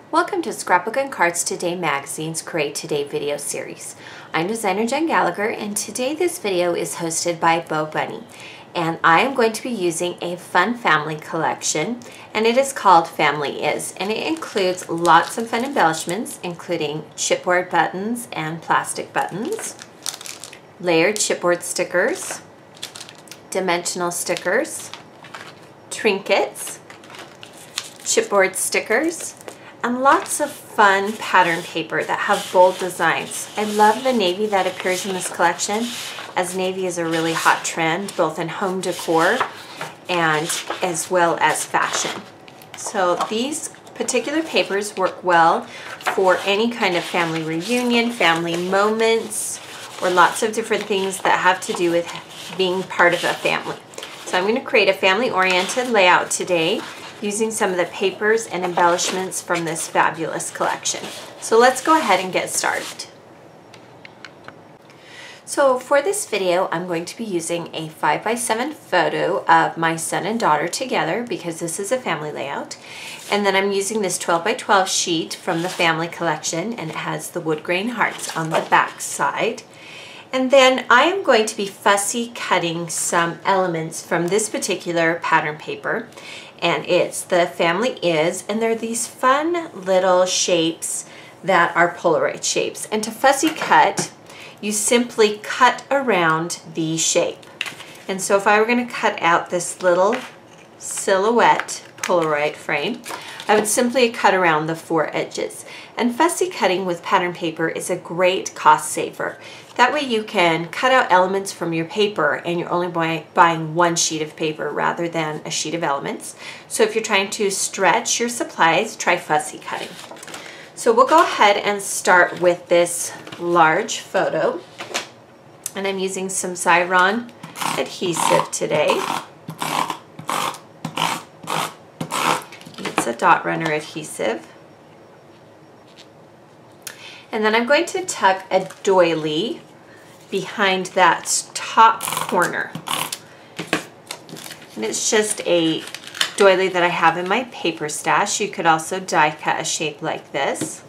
Welcome to Scrapbook and Cards Today Magazine's Create Today video series. I'm designer Gallacher, and today this video is hosted by Bo Bunny. And I am going to be using a fun family collection, and it is called Family Is. And it includes lots of fun embellishments, including chipboard buttons and plastic buttons, layered chipboard stickers, dimensional stickers, trinkets, chipboard stickers, and lots of fun pattern paper that have bold designs. I love the navy that appears in this collection, as navy is a really hot trend both in home decor and as well as fashion. So these particular papers work well for any kind of family reunion, family moments, or lots of different things that have to do with being part of a family. So I'm going to create a family-oriented layout today using some of the papers and embellishments from this fabulous collection. So let's go ahead and get started. So for this video, I'm going to be using a 5x7 photo of my son and daughter together because this is a family layout. And then I'm using this 12x12 sheet from the family collection, and it has the wood grain hearts on the back side. And then I am going to be fussy cutting some elements from this particular pattern paper. And it's the Family Is, and they're these fun little shapes that are Polaroid shapes. And to fussy cut, you simply cut around the shape. And so if I were going to cut out this little silhouette Polaroid frame, I would simply cut around the four edges. And fussy cutting with pattern paper is a great cost saver. That way you can cut out elements from your paper and you're only buying one sheet of paper rather than a sheet of elements. So if you're trying to stretch your supplies, try fussy cutting. So we'll go ahead and start with this large photo. And I'm using some Xyron adhesive today. It's a dot runner adhesive. And then I'm going to tuck a doily behind that top corner. And it's just a doily that I have in my paper stash. You could also die cut a shape like this.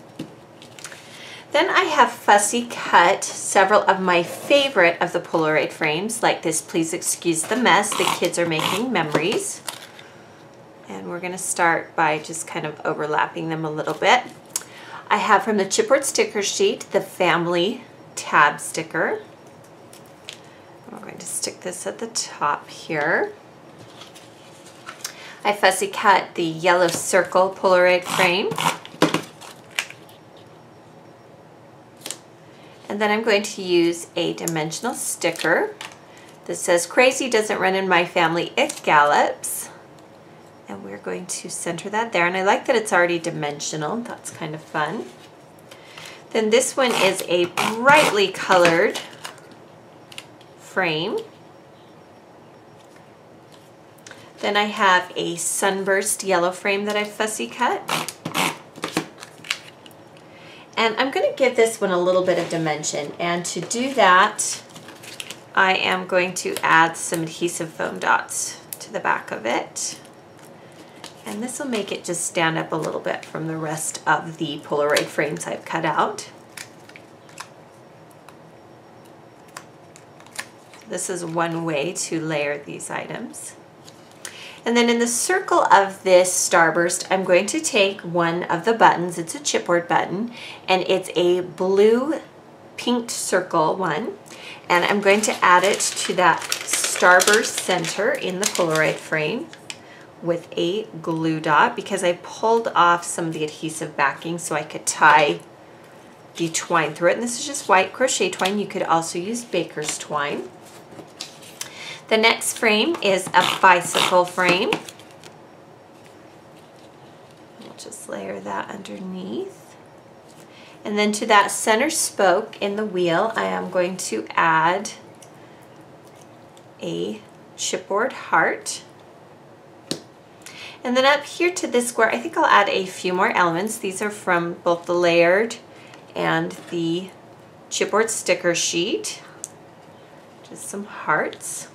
Then I have fussy cut several of my favorite of the Polaroid frames, like this Please Excuse the Mess, the kids are making memories. And we're going to start by just kind of overlapping them a little bit. I have from the chipboard sticker sheet the family tab sticker. We're going to stick this at the top here. I fussy cut the yellow circle Polaroid frame. And then I'm going to use a dimensional sticker that says Crazy Doesn't Run in My Family, It Gallops. And we're going to center that there. And I like that it's already dimensional. That's kind of fun. Then this one is a brightly colored frame. Then I have a sunburst yellow frame that I fussy cut. And I'm going to give this one a little bit of dimension. And to do that, I am going to add some adhesive foam dots to the back of it. And this will make it just stand up a little bit from the rest of the Polaroid frames I've cut out. This is one way to layer these items. And then in the circle of this starburst, I'm going to take one of the buttons. It's a chipboard button, and it's a blue pinked circle one. And I'm going to add it to that starburst center in the Polaroid frame with a glue dot, because I pulled off some of the adhesive backing so I could tie the twine through it. And this is just white crochet twine. You could also use baker's twine. The next frame is a bicycle frame. We'll just layer that underneath. And then to that center spoke in the wheel, I am going to add a chipboard heart. And then up here to this square, I think I'll add a few more elements. These are from both the layered and the chipboard sticker sheet. Just some hearts.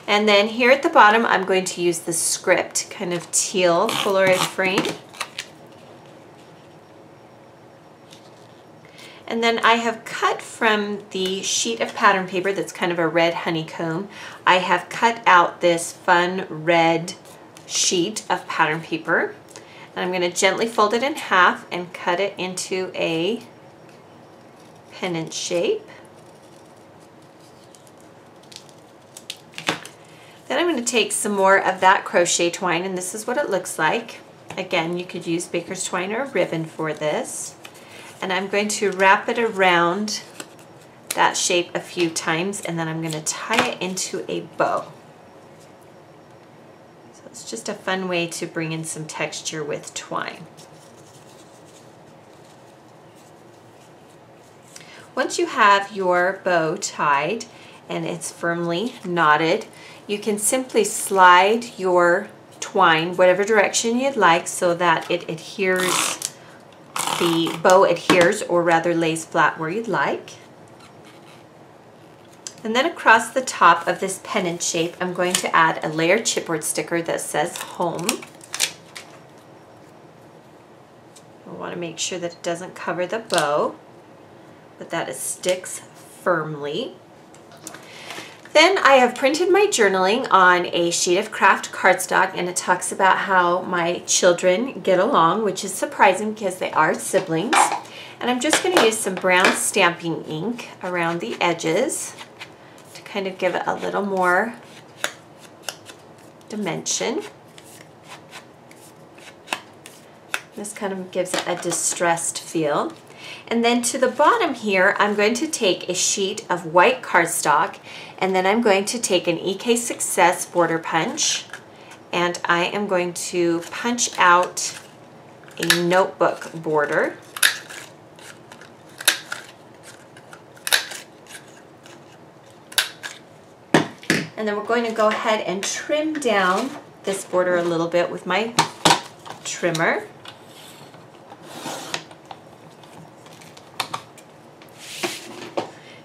And then here at the bottom, I'm going to use the script kind of teal Polaroid frame. And then I have cut from the sheet of pattern paper that's kind of a red honeycomb. I have cut out this fun red sheet of pattern paper. And I'm going to gently fold it in half and cut it into a pennant shape. Then I'm going to take some more of that crochet twine, and this is what it looks like. Again, you could use baker's twine or a ribbon for this. And I'm going to wrap it around that shape a few times, and then I'm going to tie it into a bow. So it's just a fun way to bring in some texture with twine. Once you have your bow tied and it's firmly knotted, you can simply slide your twine whatever direction you'd like so that it adheres, the bow adheres, or rather lays flat where you'd like. And then across the top of this pennant shape, I'm going to add a layered chipboard sticker that says home. I want to make sure that it doesn't cover the bow, but that it sticks firmly. Then I have printed my journaling on a sheet of craft cardstock, and it talks about how my children get along, which is surprising because they are siblings. And I'm just going to use some brown stamping ink around the edges to kind of give it a little more dimension. This kind of gives it a distressed feel. And then to the bottom here, I'm going to take a sheet of white cardstock, and then I'm going to take an EK Success border punch, and I am going to punch out a notebook border. And then we're going to go ahead and trim down this border a little bit with my trimmer.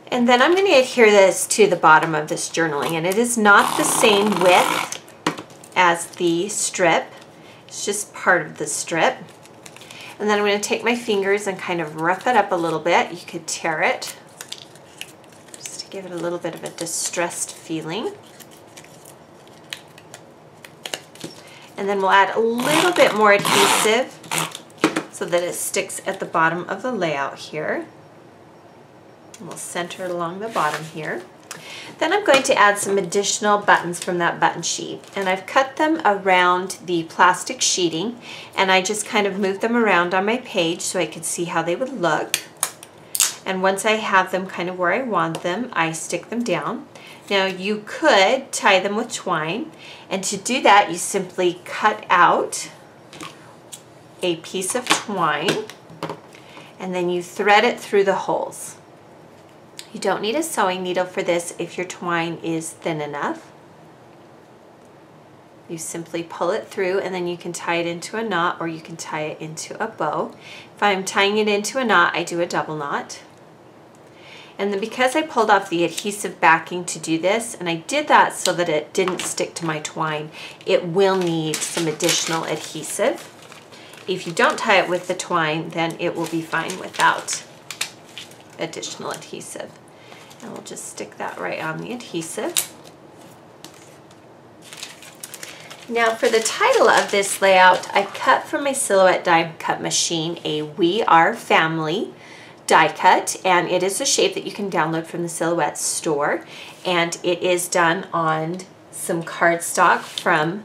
And then I'm going to adhere this to the bottom of this journaling, and it is not the same width as the strip. It's just part of the strip. And then I'm going to take my fingers and kind of rough it up a little bit. You could tear it just to give it a little bit of a distressed feeling. And then we'll add a little bit more adhesive so that it sticks at the bottom of the layout here. And we'll center it along the bottom here. Then I'm going to add some additional buttons from that button sheet, and I've cut them around the plastic sheeting, and I just kind of moved them around on my page so I could see how they would look. And once I have them kind of where I want them, I stick them down. Now you could tie them with twine, and to do that you simply cut out a piece of twine and then you thread it through the holes. You don't need a sewing needle for this if your twine is thin enough. You simply pull it through, and then you can tie it into a knot, or you can tie it into a bow. If I'm tying it into a knot, I do a double knot. And then because I pulled off the adhesive backing to do this, and I did that so that it didn't stick to my twine, it will need some additional adhesive. If you don't tie it with the twine, then it will be fine without additional adhesive. And we'll just stick that right on the adhesive. Now for the title of this layout, I cut from my Silhouette die cut machine a We Are Family die cut, and it is a shape that you can download from the Silhouette store, and it is done on some cardstock from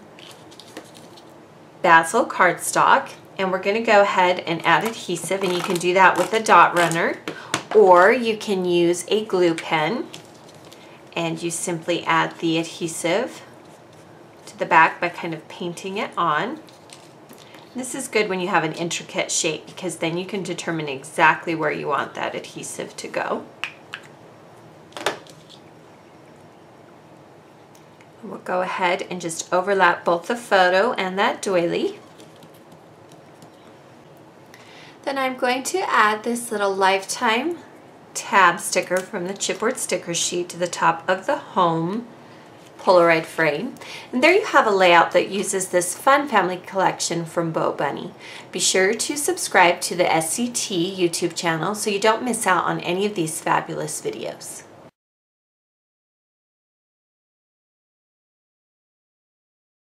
Basil cardstock. And we're going to go ahead and add adhesive, and you can do that with a dot runner, or you can use a glue pen, and you simply add the adhesive to the back by kind of painting it on. This is good when you have an intricate shape, because then you can determine exactly where you want that adhesive to go. We'll go ahead and just overlap both the photo and that doily. Then I'm going to add this little lifetime tab sticker from the chipboard sticker sheet to the top of the home Polaroid frame. And there you have a layout that uses this fun family collection from Bo Bunny. Be sure to subscribe to the SCT YouTube channel so you don't miss out on any of these fabulous videos.